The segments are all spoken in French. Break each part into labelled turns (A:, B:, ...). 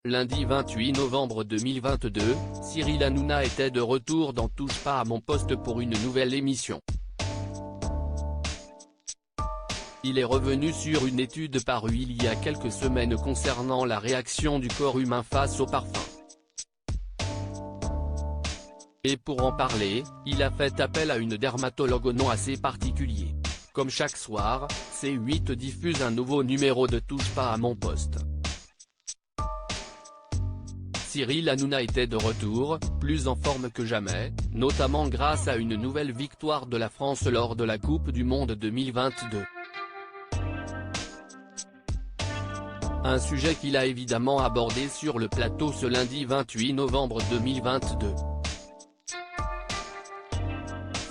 A: Lundi 28 novembre 2022, Cyril Hanouna était de retour dans Touche pas à mon poste pour une nouvelle émission. Il est revenu sur une étude parue il y a quelques semaines concernant la réaction du corps humain face au parfum. Et pour en parler, il a fait appel à une dermatologue au nom assez particulier. Comme chaque soir, C8 diffuse un nouveau numéro de Touche pas à mon poste. Cyril Hanouna était de retour, plus en forme que jamais, notamment grâce à une nouvelle victoire de la France lors de la Coupe du Monde 2022. Un sujet qu'il a évidemment abordé sur le plateau ce lundi 28 novembre 2022.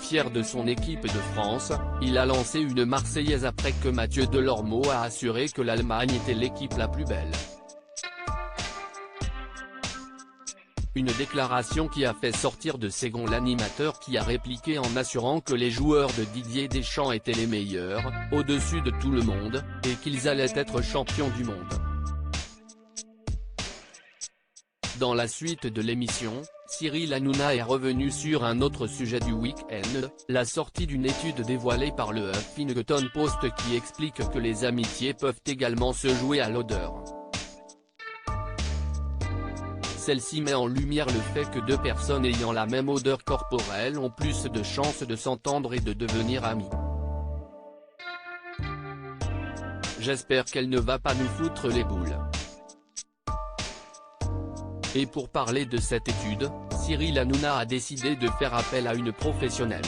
A: Fier de son équipe de France, il a lancé une Marseillaise après que Mathieu Delormeau a assuré que l'Allemagne était l'équipe la plus belle. Une déclaration qui a fait sortir de ses gonds l'animateur qui a répliqué en assurant que les joueurs de Didier Deschamps étaient les meilleurs, au-dessus de tout le monde, et qu'ils allaient être champions du monde. Dans la suite de l'émission, Cyril Hanouna est revenu sur un autre sujet du week-end, la sortie d'une étude dévoilée par le Huffington Post qui explique que les amitiés peuvent également se jouer à l'odeur. Celle-ci met en lumière le fait que deux personnes ayant la même odeur corporelle ont plus de chances de s'entendre et de devenir amies. J'espère qu'elle ne va pas nous foutre les boules. Et pour parler de cette étude, Cyril Hanouna a décidé de faire appel à une professionnelle.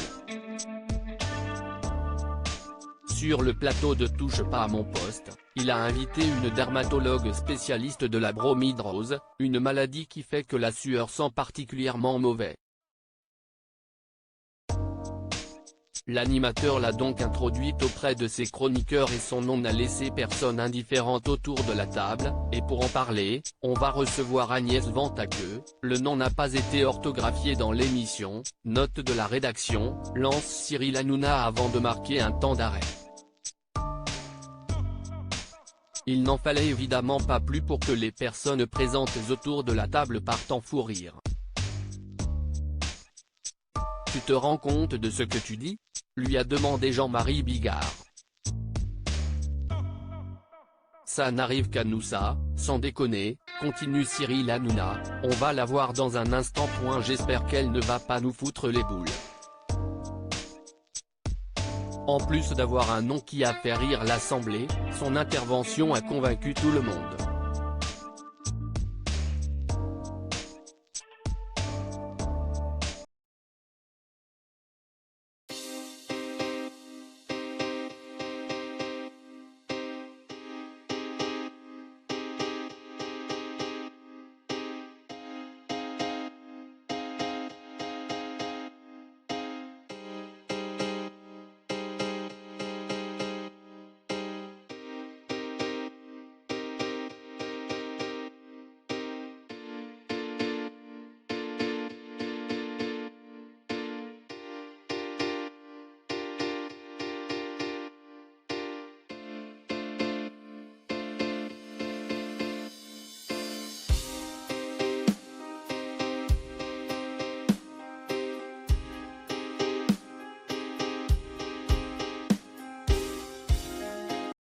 A: Sur le plateau de Touche pas à mon poste, il a invité une dermatologue spécialiste de la bromhydrose, une maladie qui fait que la sueur sent particulièrement mauvais. L'animateur l'a donc introduite auprès de ses chroniqueurs et son nom n'a laissé personne indifférente autour de la table, et pour en parler, on va recevoir Agnès Vantaqueux, le nom n'a pas été orthographié dans l'émission, note de la rédaction, lance Cyril Hanouna avant de marquer un temps d'arrêt. Il n'en fallait évidemment pas plus pour que les personnes présentes autour de la table partent en fou rire. Tu te rends compte de ce que tu dis ? Lui a demandé Jean-Marie Bigard. Ça n'arrive qu'à nous ça, sans déconner, continue Cyril Hanouna, on va la voir dans un instant. J'espère qu'elle ne va pas nous foutre les boules. En plus d'avoir un nom qui a fait rire l'Assemblée, son intervention a convaincu tout le monde.